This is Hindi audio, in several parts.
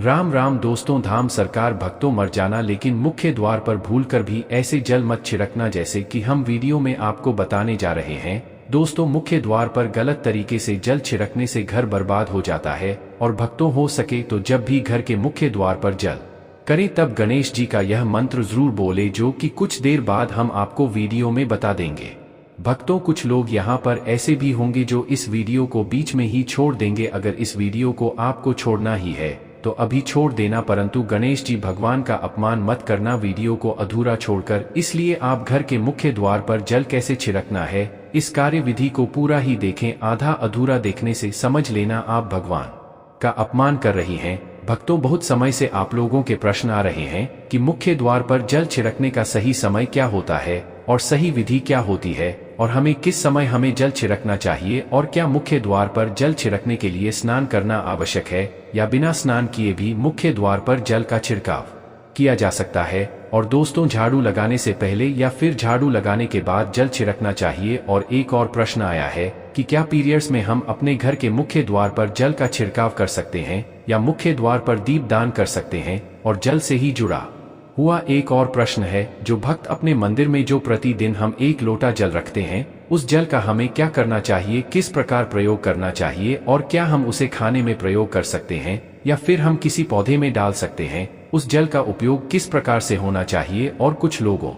राम राम दोस्तों। धाम सरकार भक्तों मर जाना, लेकिन मुख्य द्वार पर भूलकर भी ऐसे जल मत छिड़कना जैसे कि हम वीडियो में आपको बताने जा रहे हैं। दोस्तों, मुख्य द्वार पर गलत तरीके से जल छिड़कने से घर बर्बाद हो जाता है। और भक्तों, हो सके तो जब भी घर के मुख्य द्वार पर जल करें तब गणेश जी का यह मंत्र जरूर बोले, जो कि कुछ देर बाद हम आपको वीडियो में बता देंगे। भक्तों, कुछ लोग यहाँ पर ऐसे भी होंगे जो इस वीडियो को बीच में ही छोड़ देंगे। अगर इस वीडियो को आपको छोड़ना ही है तो अभी छोड़ देना, परंतु गणेश जी भगवान का अपमान मत करना वीडियो को अधूरा छोड़कर। इसलिए आप घर के मुख्य द्वार पर जल कैसे छिड़कना है, इस कार्य विधि को पूरा ही देखें। आधा अधूरा देखने से समझ लेना आप भगवान का अपमान कर रही हैं। भक्तों, बहुत समय से आप लोगों के प्रश्न आ रहे हैं कि मुख्य द्वार पर जल छिड़कने का सही समय क्या होता है और सही विधि क्या होती है, और हमें किस समय हमें जल छिड़कना चाहिए, और क्या मुख्य द्वार पर जल छिड़कने के लिए स्नान करना आवश्यक है या बिना स्नान किए भी मुख्य द्वार पर जल का छिड़काव किया जा सकता है। और दोस्तों, झाड़ू लगाने से पहले या फिर झाड़ू लगाने के बाद जल छिड़कना चाहिए। और एक और प्रश्न आया है कि क्या पीरियड्स में हम अपने घर के मुख्य द्वार पर जल का छिड़काव कर सकते हैं या मुख्य द्वार पर दीप दान कर सकते हैं और जल से ही जुड़ा हुआ एक और प्रश्न है जो भक्त अपने मंदिर में जो प्रतिदिन हम 1 लोटा जल रखते हैं, उस जल का हमें क्या करना चाहिए, किस प्रकार प्रयोग करना चाहिए, और क्या हम उसे खाने में प्रयोग कर सकते हैं या फिर हम किसी पौधे में डाल सकते हैं। उस जल का उपयोग किस प्रकार से होना चाहिए। और कुछ लोगों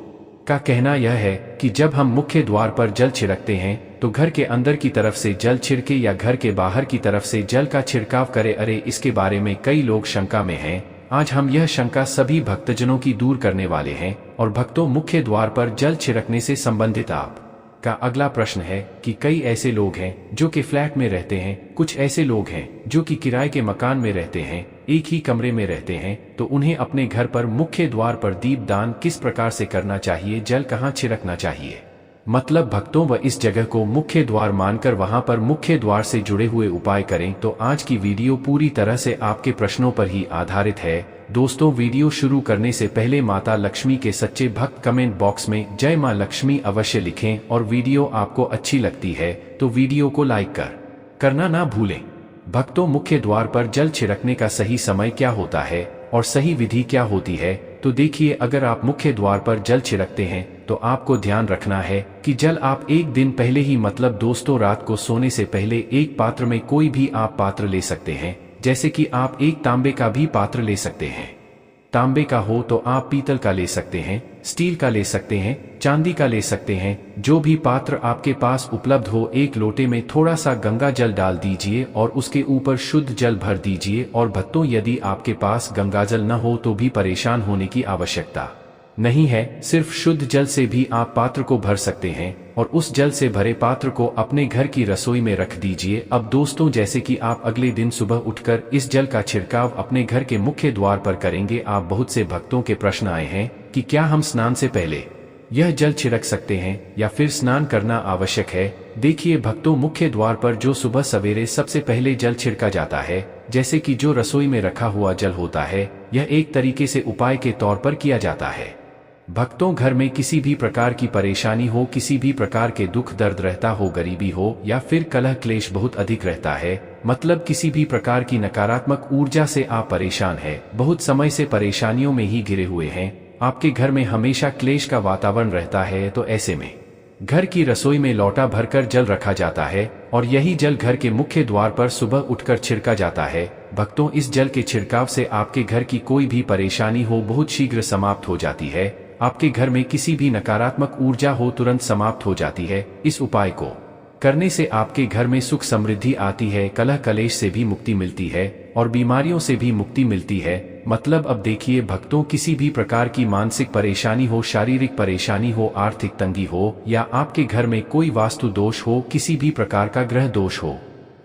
का कहना यह है कि जब हम मुख्य द्वार पर जल छिड़कते हैं तो घर के अंदर की तरफ से जल छिड़के या घर के बाहर की तरफ से जल का छिड़काव करे। अरे, इसके बारे में कई लोग शंका में हैं। आज हम यह शंका सभी भक्तजनों की दूर करने वाले हैं। और भक्तों, मुख्य द्वार पर जल छिड़कने से संबंधित आप का अगला प्रश्न है कि कई ऐसे लोग हैं जो कि फ्लैट में रहते हैं, कुछ ऐसे लोग हैं जो कि किराए के मकान में रहते हैं, एक ही कमरे में रहते हैं, तो उन्हें अपने घर पर मुख्य द्वार पर दीप दान किस प्रकार से करना चाहिए, जल कहाँ छिड़कना चाहिए। मतलब भक्तों, व इस जगह को मुख्य द्वार मानकर वहां पर मुख्य द्वार से जुड़े हुए उपाय करें। तो आज की वीडियो पूरी तरह से आपके प्रश्नों पर ही आधारित है। दोस्तों, वीडियो शुरू करने से पहले माता लक्ष्मी के सच्चे भक्त कमेंट बॉक्स में जय मां लक्ष्मी अवश्य लिखें। और वीडियो आपको अच्छी लगती है तो वीडियो को लाइक करना ना भूलें। भक्तों, मुख्य द्वार पर जल छिड़कने का सही समय क्या होता है और सही विधि क्या होती है, तो देखिए, अगर आप मुख्य द्वार पर जल छिड़कते हैं तो आपको ध्यान रखना है कि जल आप एक दिन पहले ही, मतलब दोस्तों रात को सोने से पहले, एक पात्र में, कोई भी आप पात्र ले सकते हैं। जैसे कि आप एक तांबे का भी पात्र ले सकते हैं। तांबे का हो तो आप पीतल का ले सकते हैं, स्टील का ले सकते हैं, चांदी का ले सकते हैं, जो भी पात्र आपके पास उपलब्ध हो। एक लोटे में थोड़ा सा गंगा जल डाल दीजिए और उसके ऊपर शुद्ध जल भर दीजिए। और भक्तों, यदि आपके पास गंगा जल न हो तो भी परेशान होने की आवश्यकता नहीं है। सिर्फ शुद्ध जल से भी आप पात्र को भर सकते हैं और उस जल से भरे पात्र को अपने घर की रसोई में रख दीजिए। अब दोस्तों, जैसे कि आप अगले दिन सुबह उठकर इस जल का छिड़काव अपने घर के मुख्य द्वार पर करेंगे। आप बहुत से भक्तों के प्रश्न आए हैं कि क्या हम स्नान से पहले यह जल छिड़क सकते हैं या फिर स्नान करना आवश्यक है। देखिए भक्तों, मुख्य द्वार पर जो सुबह सवेरे सबसे पहले जल छिड़का जाता है, जैसे कि जो रसोई में रखा हुआ जल होता है, यह एक तरीके से उपाय के तौर पर किया जाता है। भक्तों, घर में किसी भी प्रकार की परेशानी हो, किसी भी प्रकार के दुख दर्द रहता हो, गरीबी हो या फिर कलह क्लेश बहुत अधिक रहता है, मतलब किसी भी प्रकार की नकारात्मक ऊर्जा से आप परेशान हैं, बहुत समय से परेशानियों में ही घिरे हुए हैं, आपके घर में हमेशा क्लेश का वातावरण रहता है, तो ऐसे में घर की रसोई में लोटा भरकर जल रखा जाता है और यही जल घर के मुख्य द्वार पर सुबह उठकर छिड़का जाता है। भक्तों, इस जल के छिड़काव से आपके घर की कोई भी परेशानी हो बहुत शीघ्र समाप्त हो जाती है। आपके घर में किसी भी नकारात्मक ऊर्जा हो तुरंत समाप्त हो जाती है। इस उपाय को करने से आपके घर में सुख समृद्धि आती है, कलह कलेश से भी मुक्ति मिलती है और बीमारियों से भी मुक्ति मिलती है। मतलब अब देखिए भक्तों, किसी भी प्रकार की मानसिक परेशानी हो, शारीरिक परेशानी हो, आर्थिक तंगी हो या आपके घर में कोई वास्तु दोष हो, किसी भी प्रकार का ग्रह दोष हो,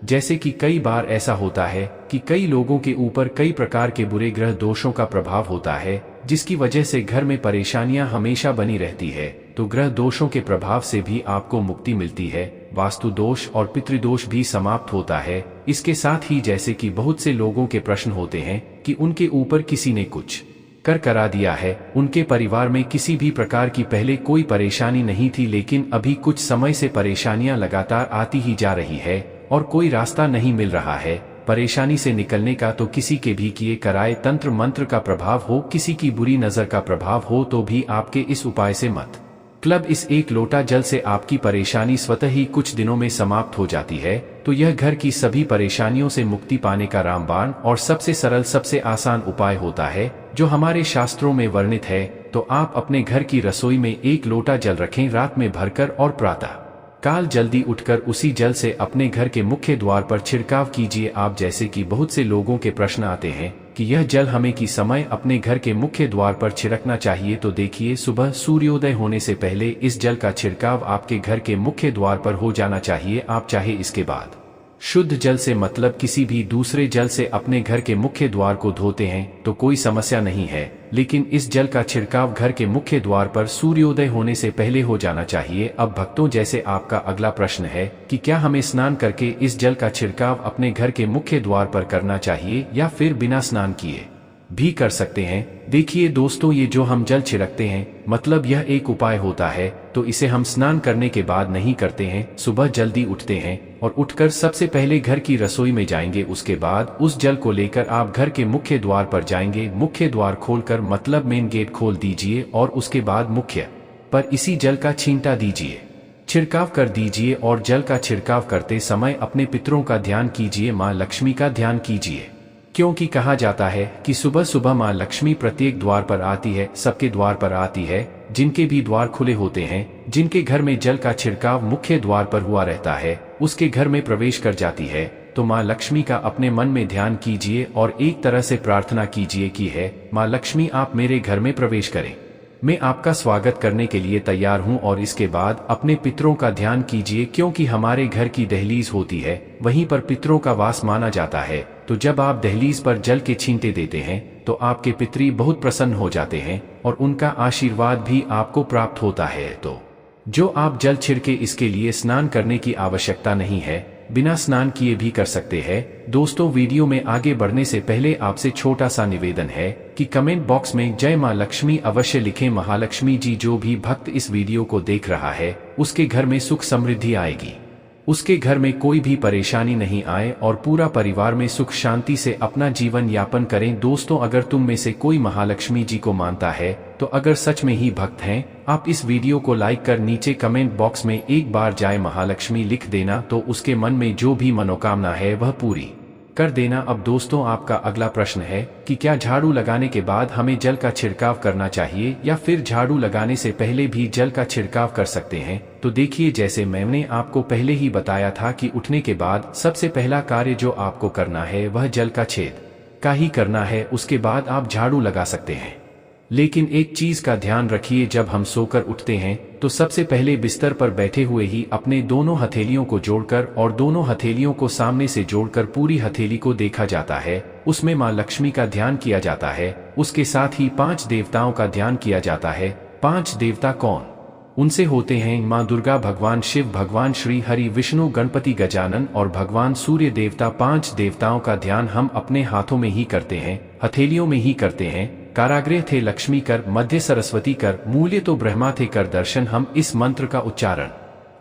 जैसे कि कई बार ऐसा होता है कि कई लोगों के ऊपर कई प्रकार के बुरे ग्रह दोषों का प्रभाव होता है, जिसकी वजह से घर में परेशानियां हमेशा बनी रहती है, तो ग्रह दोषों के प्रभाव से भी आपको मुक्ति मिलती है। वास्तु दोष और पितृदोष भी समाप्त होता है। इसके साथ ही जैसे कि बहुत से लोगों के प्रश्न होते हैं कि उनके ऊपर किसी ने कुछ करा दिया है, उनके परिवार में किसी भी प्रकार की पहले कोई परेशानी नहीं थी, लेकिन अभी कुछ समय से परेशानियां लगातार आती ही जा रही है और कोई रास्ता नहीं मिल रहा है। परेशानी से निकलने का, तो किसी के भी किए कराए तंत्र मंत्र का प्रभाव हो, किसी की बुरी नजर का प्रभाव हो, तो भी आपके इस उपाय से मत मतलब इस एक लोटा जल से आपकी परेशानी स्वतः ही कुछ दिनों में समाप्त हो जाती है। तो यह घर की सभी परेशानियों से मुक्ति पाने का रामबाण और सबसे सरल सबसे आसान उपाय होता है जो हमारे शास्त्रों में वर्णित है। तो आप अपने घर की रसोई में एक लोटा जल रखें, रात में भरकर, और प्रातः काल जल्दी उठकर उसी जल से अपने घर के मुख्य द्वार पर छिड़काव कीजिए। आप जैसे कि बहुत से लोगों के प्रश्न आते हैं कि यह जल हमें किस समय अपने घर के मुख्य द्वार पर छिड़कना चाहिए, तो देखिए, सुबह सूर्योदय होने से पहले इस जल का छिड़काव आपके घर के मुख्य द्वार पर हो जाना चाहिए। आप चाहे इसके बाद शुद्ध जल से मतलब किसी भी दूसरे जल से अपने घर के मुख्य द्वार को धोते हैं तो कोई समस्या नहीं है, लेकिन इस जल का छिड़काव घर के मुख्य द्वार पर सूर्योदय होने से पहले हो जाना चाहिए। अब भक्तों, जैसे आपका अगला प्रश्न है कि क्या हमें स्नान करके इस जल का छिड़काव अपने घर के मुख्य द्वार पर करना चाहिए या फिर बिना स्नान किए भी कर सकते हैं। देखिए दोस्तों, ये जो हम जल छिड़कते हैं मतलब यह एक उपाय होता है, तो इसे हम स्नान करने के बाद नहीं करते हैं। सुबह जल्दी उठते हैं और उठकर सबसे पहले घर की रसोई में जाएंगे, उसके बाद उस जल को लेकर आप घर के मुख्य द्वार पर जाएंगे। मुख्य द्वार खोलकर मतलब मेन गेट खोल दीजिए और उसके बाद मुख्य पर इसी जल का छींटा दीजिए, छिड़काव कर दीजिए। और जल का छिड़काव करते समय अपने पितरों का ध्यान कीजिए, माँ लक्ष्मी का ध्यान कीजिए, क्योंकि कहा जाता है कि सुबह सुबह माँ लक्ष्मी प्रत्येक द्वार पर आती है, सबके द्वार पर आती है। जिनके भी द्वार खुले होते हैं, जिनके घर में जल का छिड़काव मुख्य द्वार पर हुआ रहता है, उसके घर में प्रवेश कर जाती है। तो माँ लक्ष्मी का अपने मन में ध्यान कीजिए और एक तरह से प्रार्थना कीजिए कि है माँ लक्ष्मी, आप मेरे घर में प्रवेश करें, मैं आपका स्वागत करने के लिए तैयार हूं। और इसके बाद अपने पितरों का ध्यान कीजिए, क्योंकि हमारे घर की दहलीज होती है, वहीं पर पितरों का वास माना जाता है। तो जब आप दहलीज पर जल के छींटे देते हैं तो आपके पितरी बहुत प्रसन्न हो जाते हैं और उनका आशीर्वाद भी आपको प्राप्त होता है। तो जो आप जल छिड़के, इसके लिए स्नान करने की आवश्यकता नहीं है, बिना स्नान किए भी कर सकते हैं। दोस्तों, वीडियो में आगे बढ़ने से पहले आपसे छोटा सा निवेदन है कि कमेंट बॉक्स में जय माँ लक्ष्मी अवश्य लिखें। महालक्ष्मी जी, जो भी भक्त इस वीडियो को देख रहा है उसके घर में सुख समृद्धि आएगी, उसके घर में कोई भी परेशानी नहीं आए और पूरा परिवार में सुख शांति से अपना जीवन यापन करें। दोस्तों, अगर तुम में से कोई महालक्ष्मी जी को मानता है तो अगर सच में ही भक्त हैं, आप इस वीडियो को लाइक कर नीचे कमेंट बॉक्स में एक बार जय महालक्ष्मी लिख देना, तो उसके मन में जो भी मनोकामना है वह पूरी कर देना। अब दोस्तों, आपका अगला प्रश्न है कि क्या झाड़ू लगाने के बाद हमें जल का छिड़काव करना चाहिए या फिर झाड़ू लगाने से पहले भी जल का छिड़काव कर सकते हैं। तो देखिए, जैसे मैंने आपको पहले ही बताया था कि उठने के बाद सबसे पहला कार्य जो आपको करना है वह जल का छेद का ही करना है, उसके बाद आप झाड़ू लगा सकते हैं। लेकिन एक चीज का ध्यान रखिए, जब हम सोकर उठते हैं तो सबसे पहले बिस्तर पर बैठे हुए ही अपने दोनों हथेलियों को जोड़कर और दोनों हथेलियों को सामने से जोड़कर पूरी हथेली को देखा जाता है, उसमें माँ लक्ष्मी का ध्यान किया जाता है। उसके साथ ही 5 देवताओं का ध्यान किया जाता है। 5 देवता कौन? उनसे होते हैं माँ दुर्गा, भगवान शिव, भगवान श्री हरि, विष्णु, गणपति, गजानन और भगवान सूर्य देवता। 5 देवताओं का ध्यान हम अपने हाथों में ही करते हैं, हथेलियों में ही करते हैं। कारागृह थे लक्ष्मी कर, मध्य सरस्वती कर, मूल्य तो ब्रह्मा थे कर दर्शन। हम इस मंत्र का उच्चारण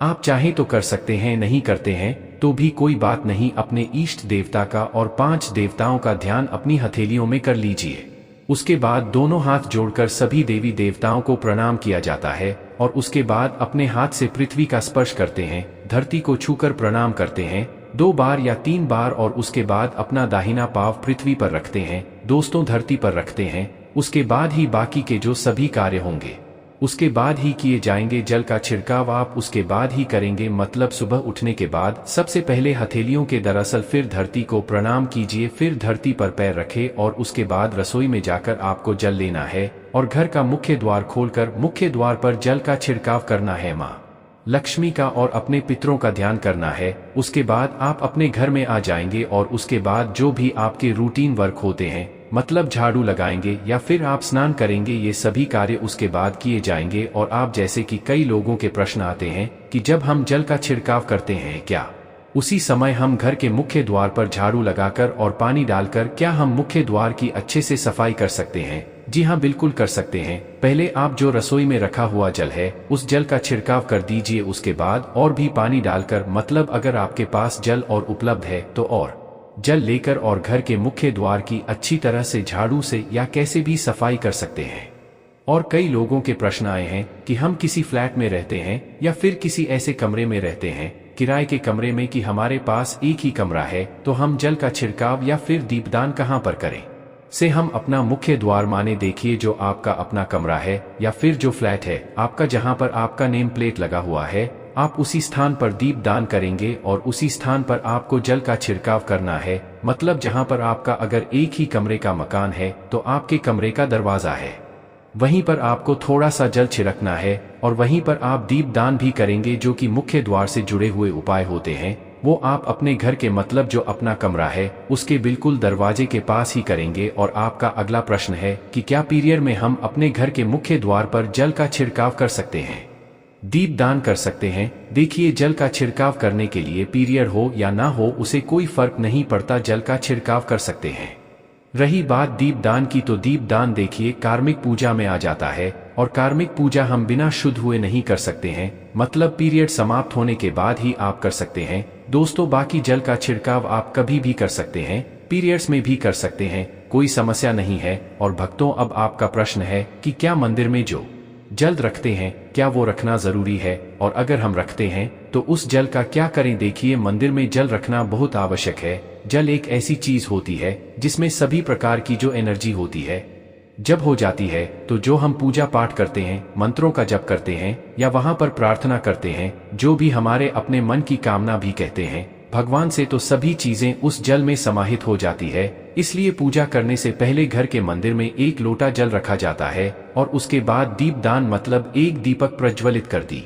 आप चाहें तो कर सकते हैं, नहीं करते हैं तो भी कोई बात नहीं। अपने इष्ट देवता का और 5 देवताओं का ध्यान अपनी हथेलियों में कर लीजिए। उसके बाद दोनों हाथ जोड़कर सभी देवी देवताओं को प्रणाम किया जाता है और उसके बाद अपने हाथ से पृथ्वी का स्पर्श करते हैं, धरती को छूकर प्रणाम करते हैं 2 बार या 3 बार और उसके बाद अपना दाहिना पांव पृथ्वी पर रखते हैं, दोस्तों धरती पर रखते हैं। उसके बाद ही बाकी के जो सभी कार्य होंगे उसके बाद ही किए जाएंगे। जल का छिड़काव आप उसके बाद ही करेंगे, मतलब सुबह उठने के बाद सबसे पहले हथेलियों के दरअसल फिर धरती को प्रणाम कीजिए, फिर धरती पर पैर रखें और उसके बाद रसोई में जाकर आपको जल लेना है और घर का मुख्य द्वार खोलकर मुख्य द्वार पर जल का छिड़काव करना है, माँ लक्ष्मी का और अपने पितरों का ध्यान करना है। उसके बाद आप अपने घर में आ जाएंगे और उसके बाद जो भी आपके रूटीन वर्क होते हैं, मतलब झाड़ू लगाएंगे या फिर आप स्नान करेंगे, ये सभी कार्य उसके बाद किए जाएंगे। और आप जैसे कि कई लोगों के प्रश्न आते हैं कि जब हम जल का छिड़काव करते हैं क्या उसी समय हम घर के मुख्य द्वार पर झाड़ू लगाकर और पानी डालकर क्या हम मुख्य द्वार की अच्छे से सफाई कर सकते हैं? जी हाँ, बिल्कुल कर सकते हैं। पहले आप जो रसोई में रखा हुआ जल है उस जल का छिड़काव कर दीजिए, उसके बाद और भी पानी डालकर, मतलब अगर आपके पास जल और उपलब्ध है तो और जल लेकर और घर के मुख्य द्वार की अच्छी तरह से झाड़ू से या कैसे भी सफाई कर सकते हैं। और कई लोगों के प्रश्न आए हैं कि हम किसी फ्लैट में रहते हैं या फिर किसी ऐसे कमरे में रहते हैं, किराए के कमरे में, कि हमारे पास एक ही कमरा है, तो हम जल का छिड़काव या फिर दीपदान कहाँ पर करें। से हम अपना मुख्य द्वार माने देखिए जो आपका अपना कमरा है या फिर जो फ्लैट है आपका, जहां पर आपका नेम प्लेट लगा हुआ है, आप उसी स्थान पर दीप दान करेंगे और उसी स्थान पर आपको जल का छिड़काव करना है। मतलब जहां पर आपका अगर एक ही कमरे का मकान है तो आपके कमरे का दरवाजा है, वहीं पर आपको थोड़ा सा जल छिड़कना है और वहीं पर आप दीप दान भी करेंगे, जो कि मुख्य द्वार से जुड़े हुए उपाय होते हैं। वो आप अपने घर के, मतलब जो अपना कमरा है उसके बिल्कुल दरवाजे के पास ही करेंगे। और आपका अगला प्रश्न है कि क्या पीरियड में हम अपने घर के मुख्य द्वार पर जल का छिड़काव कर सकते हैं, दीप दान कर सकते हैं। देखिए, जल का छिड़काव करने के लिए पीरियड हो या ना हो उसे कोई फर्क नहीं पड़ता, जल का छिड़काव कर सकते हैं। रही बात दीप दान की, तो दीप दान देखिए कार्मिक पूजा में आ जाता है और कार्मिक पूजा हम बिना शुद्ध हुए नहीं कर सकते हैं, मतलब पीरियड समाप्त होने के बाद ही आप कर सकते हैं। दोस्तों, बाकी जल का छिड़काव आप कभी भी कर सकते हैं, पीरियड्स में भी कर सकते हैं, कोई समस्या नहीं है। और भक्तों, अब आपका प्रश्न है कि क्या मंदिर में जो जल रखते हैं क्या वो रखना जरूरी है, और अगर हम रखते हैं तो उस जल का क्या करें। देखिए, मंदिर में जल रखना बहुत आवश्यक है। जल एक ऐसी चीज होती है जिसमें सभी प्रकार की जो एनर्जी होती है जब हो जाती है, तो जो हम पूजा पाठ करते हैं, मंत्रों का जप करते हैं या वहां पर प्रार्थना करते हैं, जो भी हमारे अपने मन की कामना भी कहते हैं भगवान से, तो सभी चीजें उस जल में समाहित हो जाती है। इसलिए पूजा करने से पहले घर के मंदिर में एक लोटा जल रखा जाता है और उसके बाद दीपदान, मतलब एक दीपक प्रज्वलित कर दी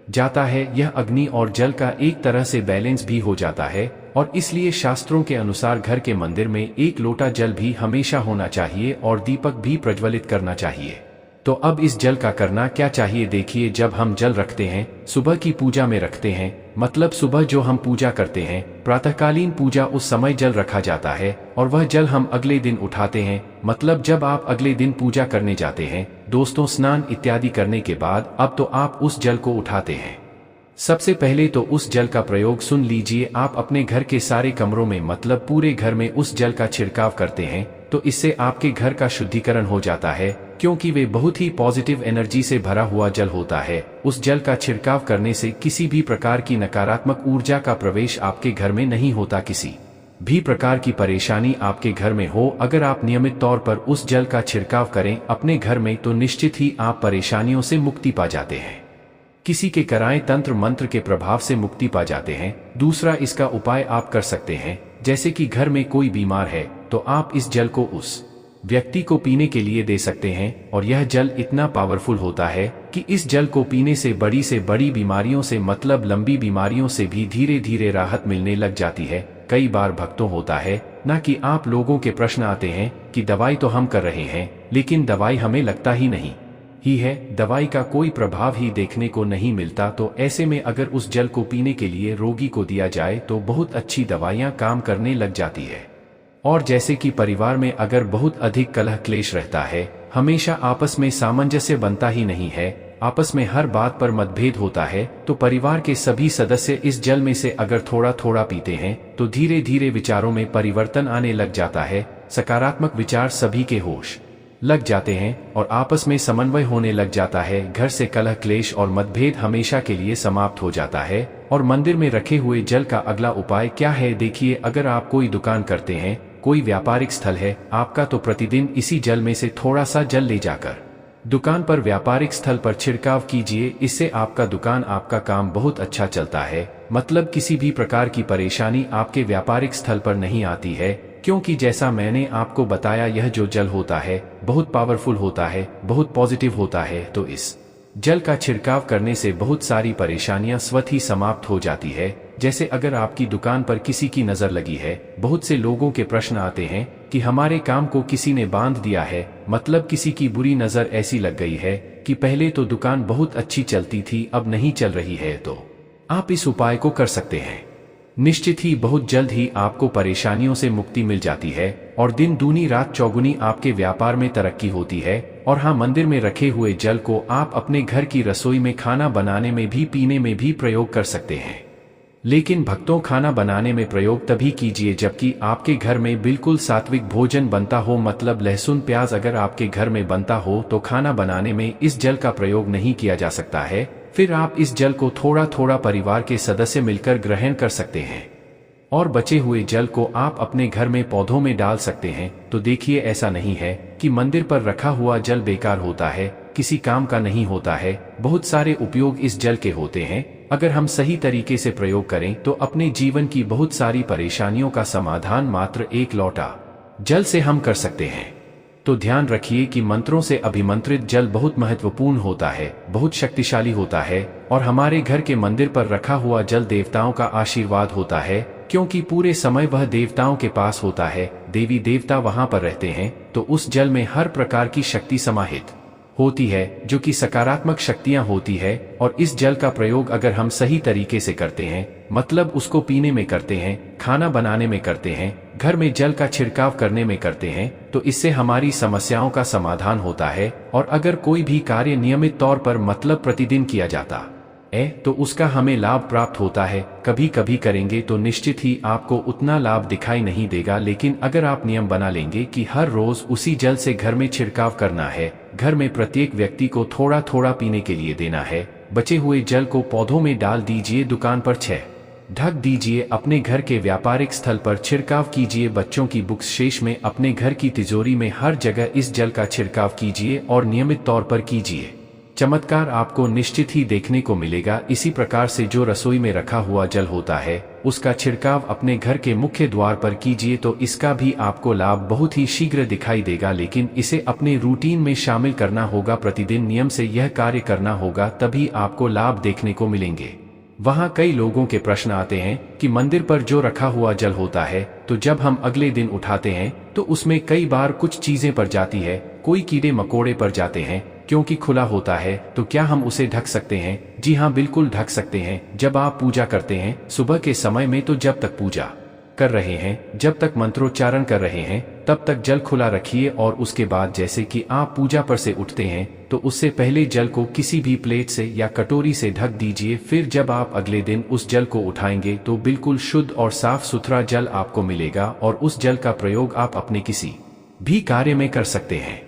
जाता है। यह अग्नि और जल का एक तरह से बैलेंस भी हो जाता है और इसलिए शास्त्रों के अनुसार घर के मंदिर में एक लोटा जल भी हमेशा होना चाहिए और दीपक भी प्रज्वलित करना चाहिए। तो अब इस जल का करना क्या चाहिए। देखिए, जब हम जल रखते हैं सुबह की पूजा में रखते हैं, मतलब सुबह जो हम पूजा करते हैं प्रातःकालीन पूजा, उस समय जल रखा जाता है और वह जल हम अगले दिन उठाते हैं। मतलब जब आप अगले दिन पूजा करने जाते हैं दोस्तों, स्नान इत्यादि करने के बाद अब तो आप उस जल को उठाते हैं। सबसे पहले तो उस जल का प्रयोग सुन लीजिए, आप अपने घर के सारे कमरों में, मतलब पूरे घर में उस जल का छिड़काव करते हैं, तो इससे आपके घर का शुद्धिकरण हो जाता है, क्योंकि वे बहुत ही पॉजिटिव एनर्जी से भरा हुआ जल होता है। उस जल का छिड़काव करने से किसी भी प्रकार की नकारात्मक ऊर्जा का प्रवेश आपके घर में नहीं होता। किसी भी प्रकार की परेशानी आपके घर में हो, अगर आप नियमित तौर पर उस जल का छिड़काव करें अपने घर में, तो निश्चित ही आप परेशानियों से मुक्ति पा जाते हैं। किसी के कराएं तंत्र मंत्र के प्रभाव से मुक्ति पा जाते हैं। दूसरा, इसका उपाय आप कर सकते हैं, जैसे कि घर में कोई बीमार है तो आप इस जल को उस व्यक्ति को पीने के लिए दे सकते हैं और यह जल इतना पावरफुल होता है कि इस जल को पीने से बड़ी बीमारियों से, मतलब लंबी बीमारियों से भी धीरे धीरे राहत मिलने लग जाती है। कई बार भक्तों होता है ना कि आप लोगों के प्रश्न आते हैं कि दवाई तो हम कर रहे हैं लेकिन दवाई हमें लगता ही नहीं ही है, दवाई का कोई प्रभाव ही देखने को नहीं मिलता। तो ऐसे में अगर उस जल को पीने के लिए रोगी को दिया जाए तो बहुत अच्छी दवाइयां काम करने लग जाती है। और जैसे कि परिवार में अगर बहुत अधिक कलह क्लेश रहता है, हमेशा आपस में सामंजस्य बनता ही नहीं है, आपस में हर बात पर मतभेद होता है, तो परिवार के सभी सदस्य इस जल में से अगर थोड़ा थोड़ा पीते हैं तो धीरे धीरे विचारों में परिवर्तन आने लग जाता है, सकारात्मक विचार सभी के होश लग जाते हैं और आपस में समन्वय होने लग जाता है। घर से कलह क्लेश और मतभेद हमेशा के लिए समाप्त हो जाता है। और मंदिर में रखे हुए जल का अगला उपाय क्या है। देखिए, अगर आप कोई दुकान करते हैं, कोई व्यापारिक स्थल है आपका, तो प्रतिदिन इसी जल में से थोड़ा सा जल ले जाकर दुकान पर, व्यापारिक स्थल पर छिड़काव कीजिए। इससे आपका दुकान, आपका काम बहुत अच्छा चलता है, मतलब किसी भी प्रकार की परेशानी आपके व्यापारिक स्थल पर नहीं आती है, क्योंकि जैसा मैंने आपको बताया यह जो जल होता है बहुत पावरफुल होता है, बहुत पॉजिटिव होता है। तो इस जल का छिड़काव करने से बहुत सारी परेशानियां स्वतः ही समाप्त हो जाती है। जैसे अगर आपकी दुकान पर किसी की नजर लगी है, बहुत से लोगों के प्रश्न आते हैं कि हमारे काम को किसी ने बांध दिया है, मतलब किसी की बुरी नजर ऐसी लग गई है कि पहले तो दुकान बहुत अच्छी चलती थी अब नहीं चल रही है, तो आप इस उपाय को कर सकते हैं। निश्चित ही बहुत जल्द ही आपको परेशानियों से मुक्ति मिल जाती है और दिन दूनी रात चौगुनी आपके व्यापार में तरक्की होती है। और हाँ, मंदिर में रखे हुए जल को आप अपने घर की रसोई में खाना बनाने में भी, पीने में भी प्रयोग कर सकते हैं। लेकिन भक्तों, खाना बनाने में प्रयोग तभी कीजिए जबकि आपके घर में बिल्कुल सात्विक भोजन बनता हो, मतलब लहसुन प्याज अगर आपके घर में बनता हो तो खाना बनाने में इस जल का प्रयोग नहीं किया जा सकता है। फिर आप इस जल को थोड़ा थोड़ा परिवार के सदस्य मिलकर ग्रहण कर सकते हैं और बचे हुए जल को आप अपने घर में पौधों में डाल सकते हैं। तो देखिए, ऐसा नहीं है कि मंदिर पर रखा हुआ जल बेकार होता है, किसी काम का नहीं होता है। बहुत सारे उपयोग इस जल के होते हैं। अगर हम सही तरीके से प्रयोग करें तो अपने जीवन की बहुत सारी परेशानियों का समाधान मात्र एक लोटा जल से हम कर सकते हैं। तो ध्यान रखिए कि मंत्रों से अभिमंत्रित जल बहुत महत्वपूर्ण होता है, बहुत शक्तिशाली होता है और हमारे घर के मंदिर पर रखा हुआ जल देवताओं का आशीर्वाद होता है, क्योंकि पूरे समय वह देवताओं के पास होता है। देवी देवता वहां पर रहते हैं, तो उस जल में हर प्रकार की शक्ति समाहित होती है जो कि सकारात्मक शक्तियां होती है। और इस जल का प्रयोग अगर हम सही तरीके से करते हैं, मतलब उसको पीने में करते हैं, खाना बनाने में करते हैं, घर में जल का छिड़काव करने में करते हैं, तो इससे हमारी समस्याओं का समाधान होता है। और अगर कोई भी कार्य नियमित तौर पर मतलब प्रतिदिन किया जाता है तो उसका हमें लाभ प्राप्त होता है। कभी कभी करेंगे तो निश्चित ही आपको उतना लाभ दिखाई नहीं देगा, लेकिन अगर आप नियम बना लेंगे कि हर रोज उसी जल से घर में छिड़काव करना है, घर में प्रत्येक व्यक्ति को थोड़ा थोड़ा पीने के लिए देना है, बचे हुए जल को पौधों में डाल दीजिए, दुकान पर ढक दीजिए, अपने घर के व्यापारिक स्थल पर छिड़काव कीजिए, बच्चों की बुक्स शेष में, अपने घर की तिजोरी में, हर जगह इस जल का छिड़काव कीजिए और नियमित तौर पर कीजिए। चमत्कार आपको निश्चित ही देखने को मिलेगा। इसी प्रकार से जो रसोई में रखा हुआ जल होता है उसका छिड़काव अपने घर के मुख्य द्वार पर कीजिए, तो इसका भी आपको लाभ बहुत ही शीघ्र दिखाई देगा। लेकिन इसे अपने रूटीन में शामिल करना होगा, प्रतिदिन नियम से यह कार्य करना होगा, तभी आपको लाभ देखने को मिलेंगे। वहाँ कई लोगों के प्रश्न आते हैं कि मंदिर पर जो रखा हुआ जल होता है तो जब हम अगले दिन उठाते हैं तो उसमें कई बार कुछ चीजें पड़ जाती है, कोई कीड़े मकोड़े पड़ जाते हैं, क्योंकि खुला होता है, तो क्या हम उसे ढक सकते हैं? जी हाँ, बिल्कुल ढक सकते हैं। जब आप पूजा करते हैं सुबह के समय में, तो जब तक पूजा कर रहे हैं, जब तक मंत्रोच्चारण कर रहे हैं, तब तक जल खुला रखिए और उसके बाद जैसे कि आप पूजा पर से उठते हैं तो उससे पहले जल को किसी भी प्लेट से या कटोरी से ढक दीजिए। फिर जब आप अगले दिन उस जल को उठाएंगे तो बिल्कुल शुद्ध और साफ सुथरा जल आपको मिलेगा और उस जल का प्रयोग आप अपने किसी भी कार्य में कर सकते हैं।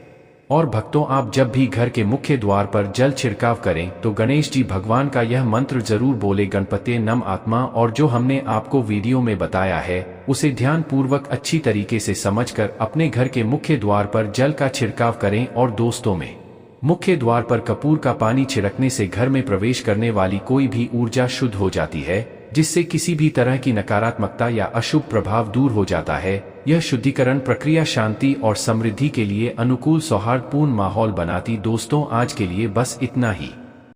और भक्तों, आप जब भी घर के मुख्य द्वार पर जल छिड़काव करें तो गणेश जी भगवान का यह मंत्र जरूर बोले, गणपते नम आत्मा। और जो हमने आपको वीडियो में बताया है उसे ध्यान पूर्वक अच्छी तरीके से समझकर अपने घर के मुख्य द्वार पर जल का छिड़काव करें। और दोस्तों में मुख्य द्वार पर कपूर का पानी छिड़कने से घर में प्रवेश करने वाली कोई भी ऊर्जा शुद्ध हो जाती है, जिससे किसी भी तरह की नकारात्मकता या अशुभ प्रभाव दूर हो जाता है। यह शुद्धिकरण प्रक्रिया शांति और समृद्धि के लिए अनुकूल सौहार्दपूर्ण माहौल बनाती। दोस्तों, आज के लिए बस इतना ही।